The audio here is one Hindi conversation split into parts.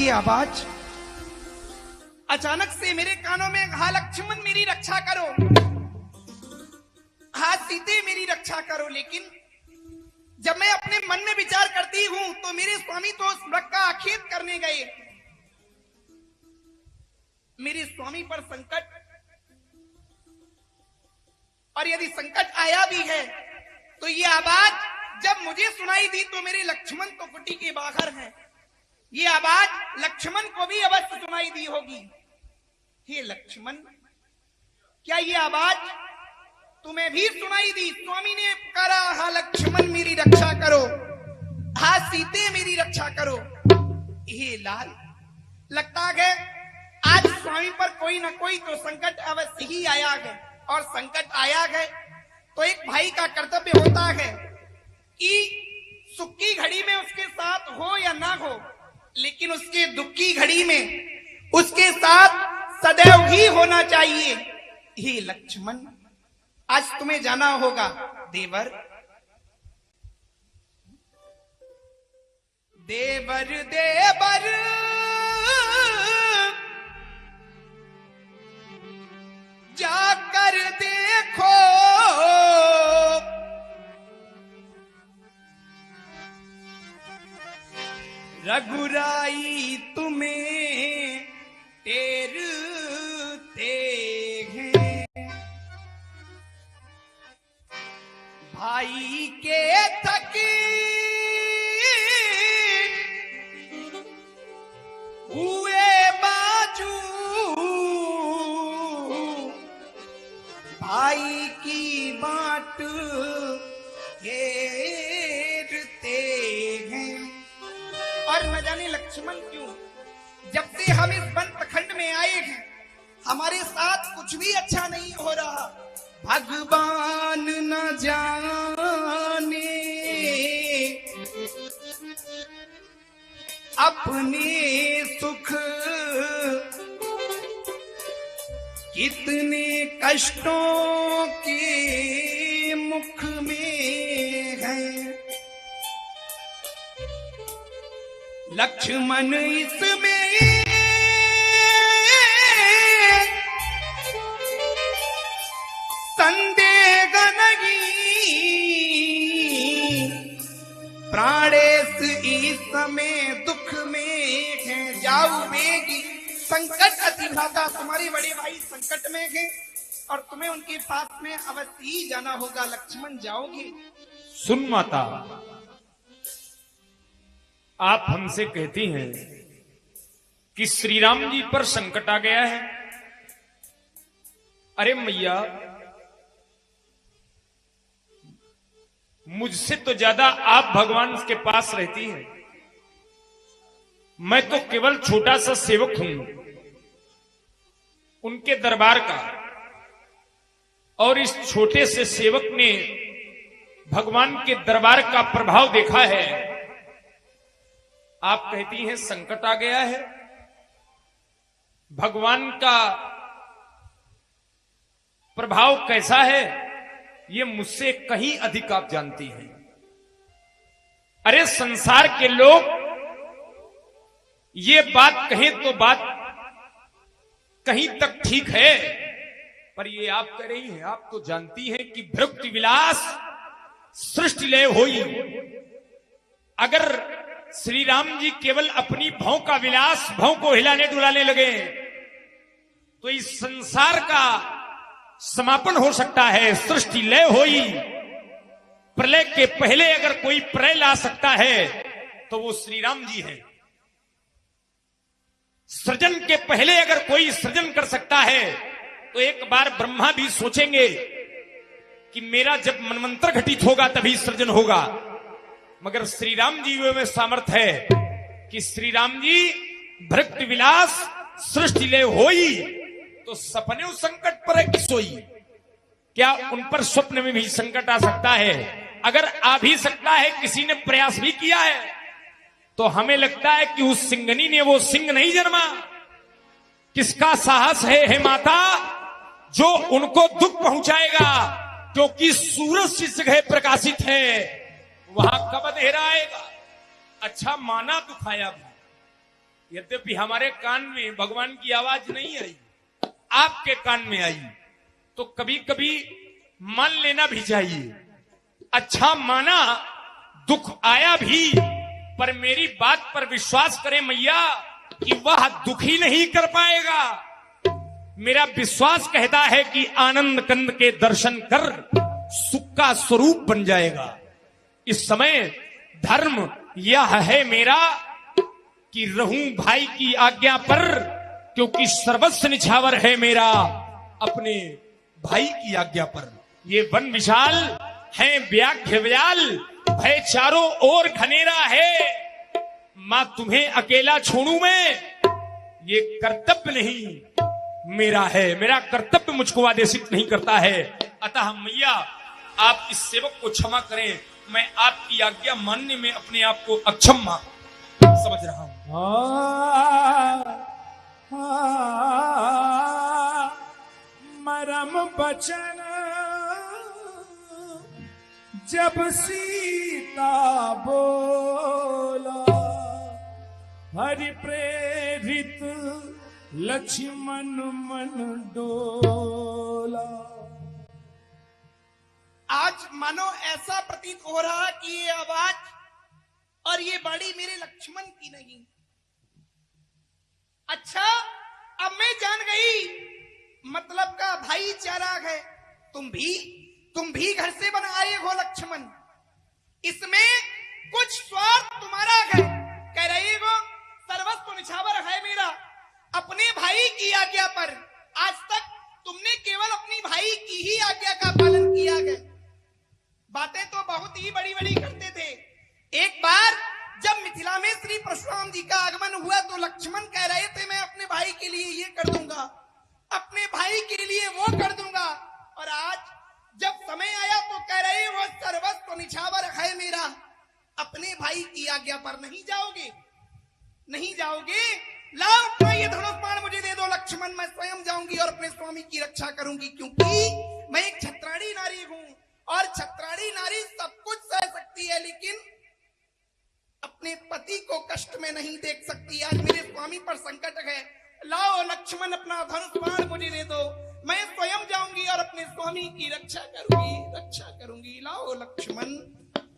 ये आवाज अचानक से मेरे कानों में, हा लक्ष्मण मेरी रक्षा करो, हा सीते मेरी रक्षा करो। लेकिन जब मैं अपने मन में विचार करती हूं तो मेरे स्वामी तो उस मृग का आखेट करने गए। मेरे स्वामी पर संकट, और यदि संकट आया भी है तो ये आवाज जब मुझे सुनाई दी तो मेरे लक्ष्मण तो कुटी के बाहर हैं। ये आवाज लक्ष्मण को भी अवश्य सुनाई दी होगी। हे लक्ष्मण, क्या ये आवाज तुम्हें भी सुनाई दी? स्वामी ने पुकारा, हा लक्ष्मण मेरी रक्षा करो, हा सीते मेरी रक्षा करो। हे लाल, लगता है आज स्वामी पर कोई ना कोई तो संकट अवश्य ही आया है, और संकट आया है तो एक भाई का कर्तव्य होता है कि सुख की घड़ी में उसके साथ हो या ना हो, लेकिन उसके दुख की घड़ी में उसके साथ सदैव ही होना चाहिए। हे लक्ष्मण, आज तुम्हें जाना होगा। देवर देवर देवर जाकर देखो, रघुराई तुम्हें टेरते हैं, भाई के थके हुए बाजू, भाई की बात घेरते हैं। और न जाने लक्ष्मण क्यों, जब से हम इस वन प्रखंड में आए हैं हमारे साथ कुछ भी अच्छा नहीं हो रहा। भगवान न जाने अपने सुख कितने कष्टों के मुख में है। लक्ष्मण इसमें संदेह नहीं, प्राणेश इस समय दुख में है। जाऊ बेगी, संकट अति भागा, तुम्हारे बड़े भाई संकट में हैं और तुम्हें उनके पास में अवश्य ही जाना होगा। लक्ष्मण, जाओगे? सुन माता, आप हमसे कहती हैं कि श्री राम जी पर संकट आ गया है। अरे मैया, मुझसे तो ज्यादा आप भगवान के पास रहती हैं। मैं तो केवल छोटा सा सेवक हूं उनके दरबार का, और इस छोटे से सेवक ने भगवान के दरबार का प्रभाव देखा है। आप कहती हैं संकट आ गया है। भगवान का प्रभाव कैसा है ये मुझसे कहीं अधिक आप जानती हैं। अरे संसार के लोग ये बात कहें तो बात कहीं तक ठीक है, पर ये आप कह रही हैं। आप तो जानती हैं कि भृगु विलास सृष्टि लय होई। अगर श्री राम जी केवल अपनी भौं का विलास, भौं को हिलाने डुलाने लगे तो इस संसार का समापन हो सकता है। सृष्टि लय होई, प्रलय के पहले अगर कोई प्रलय ला सकता है तो वो श्री राम जी हैं। सृजन के पहले अगर कोई सृजन कर सकता है तो एक बार ब्रह्मा भी सोचेंगे कि मेरा जब मनमंत्र घटित होगा तभी सृजन होगा। मगर श्री राम जी में सामर्थ्य है कि श्री राम जी भृगु विलास सृष्टि ले होई तो सपने संकट पर कि सोई। क्या उन पर स्वप्न में भी संकट आ सकता है? अगर आ भी सकता है, किसी ने प्रयास भी किया है, तो हमें लगता है कि उस सिंगनी ने वो सिंह नहीं जन्मा। किसका साहस है हे माता जो उनको दुख पहुंचाएगा? क्योंकि सूरज जिस जगह प्रकाशित है वहां कब अंधेरा आएगा। अच्छा माना दुखाया भी, यद्यपि हमारे कान में भगवान की आवाज नहीं आई, आपके कान में आई, तो कभी कभी मान लेना भी चाहिए। अच्छा माना, दुख आया भी, पर मेरी बात पर विश्वास करें मैया कि वह दुखी नहीं कर पाएगा। मेरा विश्वास कहता है कि आनंद कंद के दर्शन कर सुख का स्वरूप बन जाएगा। इस समय धर्म यह है मेरा कि रहूं भाई की आज्ञा पर, क्योंकि सर्वस्व निछावर है मेरा अपने भाई की आज्ञा पर। ये वन विशाल है व्याघ्र व्याल, भय चारों ओर घनेरा है। मां तुम्हें अकेला छोड़ूं मैं, ये कर्तव्य नहीं मेरा है। मेरा कर्तव्य मुझको आदेशित नहीं करता है। अतः मैया आप इस सेवक को क्षमा करें, मैं आपकी आज्ञा मानने में अपने आप को अक्षम समझ रहा हूं। मरम बचन जब सीता बोला, हरि प्रेरित लक्ष्मण मन डोला। आज मानो ऐसा प्रतीत हो रहा कि ये आवाज और ये बाड़ी मेरे लक्ष्मण की नहीं। अच्छा, अब मैं जान गई मतलब का भाईचारा है। तुम भी घर से बन आए हो लक्ष्मण। इसमें कुछ स्वार्थ तुम्हारा है। कह रहे हो सर्वस्व निछावर है मेरा अपने भाई की आज्ञा पर। आज तक तुमने केवल अपनी भाई की ही आज्ञा का पालन किया है। बातें तो बहुत ही बड़ी बड़ी करते थे। एक बार जब मिथिला में श्री परशुराम जी का आगमन हुआ तो लक्ष्मण कह रहे थे मैं अपने भाई के लिए ये कर दूंगा, अपने भाई के लिए वो कर दूंगा। और आज जब समय आया तो कह रहे वो सर्वस्व निछावर है मेरा अपने भाई की आज्ञा पर। नहीं जाओगे, नहीं जाओगे? लाओ अपना ये धनुष बाण मुझे दे दो लक्ष्मण, मैं स्वयं जाऊंगी और अपने स्वामी की रक्षा करूंगी। क्योंकि मैं एक छत्राणी नारी हूं और छत्राणी नारी सब कुछ सह सकती है, लेकिन अपने पति को कष्ट में नहीं देख सकती। आज मेरे स्वामी पर संकट है। लाओ लक्ष्मण अपना धनुष बाण मुझे दे दो, मैं स्वयं जाऊंगी और अपने स्वामी की रक्षा करूंगी। लाओ लक्ष्मण।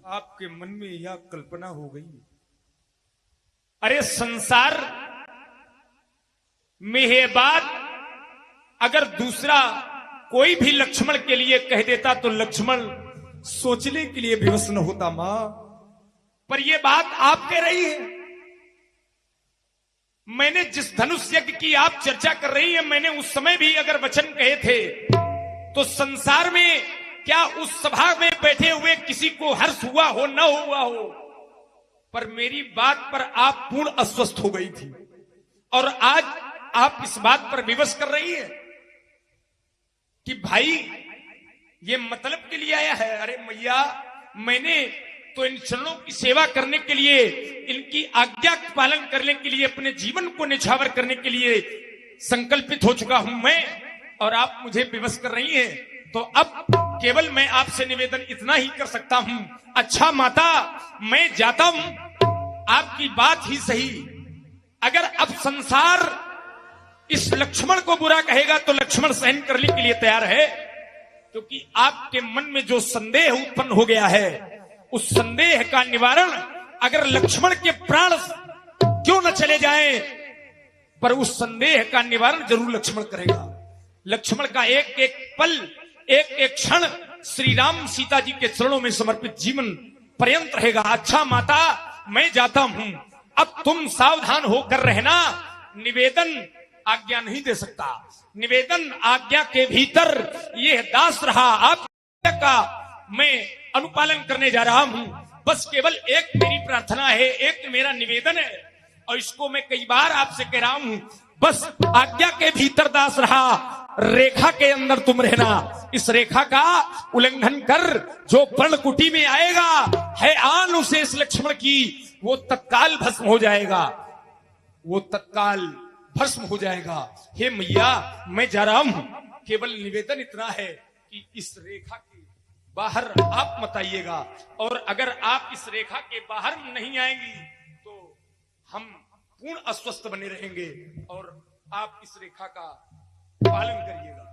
आपके मन में यह कल्पना हो गई, अरे संसार में ये बात अगर दूसरा कोई भी लक्ष्मण के लिए कह देता तो लक्ष्मण सोचने के लिए विवश न होता मां। पर यह बात आप कह रही है। मैंने जिस धनुष यज्ञ की आप चर्चा कर रही है, मैंने उस समय भी अगर वचन कहे थे तो संसार में क्या उस सभा में बैठे हुए किसी को हर्ष हुआ हो न हुआ हो, पर मेरी बात पर आप पूर्ण अस्वस्थ हो गई थी और आज आप इस बात पर विवश कर रही है कि भाई ये मतलब के लिए आया है। अरे मैया, मैंने तो इन चरणों की सेवा करने के लिए, इनकी आज्ञा का पालन करने के लिए, अपने जीवन को निछावर करने के लिए संकल्पित हो चुका हूं मैं, और आप मुझे विवश कर रही हैं। तो अब केवल मैं आपसे निवेदन इतना ही कर सकता हूं, अच्छा माता मैं जाता हूं। आपकी बात ही सही, अगर अब संसार इस लक्ष्मण को बुरा कहेगा तो लक्ष्मण सहन करने के लिए तैयार है, क्योंकि आपके मन में जो संदेह उत्पन्न हो गया है उस संदेह का निवारण अगर लक्ष्मण के प्राण क्यों न चले जाएं, पर उस संदेह का निवारण जरूर लक्ष्मण करेगा। लक्ष्मण का एक एक पल, एक एक क्षण श्री राम सीता जी के चरणों में समर्पित जीवन पर्यंत रहेगा। अच्छा माता मैं जाता हूं, अब तुम सावधान होकर रहना। निवेदन आज्ञा नहीं दे सकता, निवेदन आज्ञा के भीतर यह दास रहा आपका मैं अनुपालन करने जा रहा हूं। बस केवल एक मेरी प्रार्थना है, एक मेरा निवेदन है, और इसको मैं कई बार आपसे कह रहा हूं, बस आज्ञा के भीतर दास रहा, रेखा के अंदर तुम रहना। इस रेखा का उल्लंघन कर जो पर्णकुटी में आएगा है आन उसे इस लक्ष्मण की, वो तत्काल भस्म हो जाएगा, वो तत्काल भस्म हो जाएगा। हे मैया मैं जा रहा हूं, केवल निवेदन इतना है कि इस रेखा के बाहर आप मत आइएगा, और अगर आप इस रेखा के बाहर नहीं आएंगी तो हम संपूर्ण अस्वस्थ बने रहेंगे और आप इस रेखा का पालन करिएगा।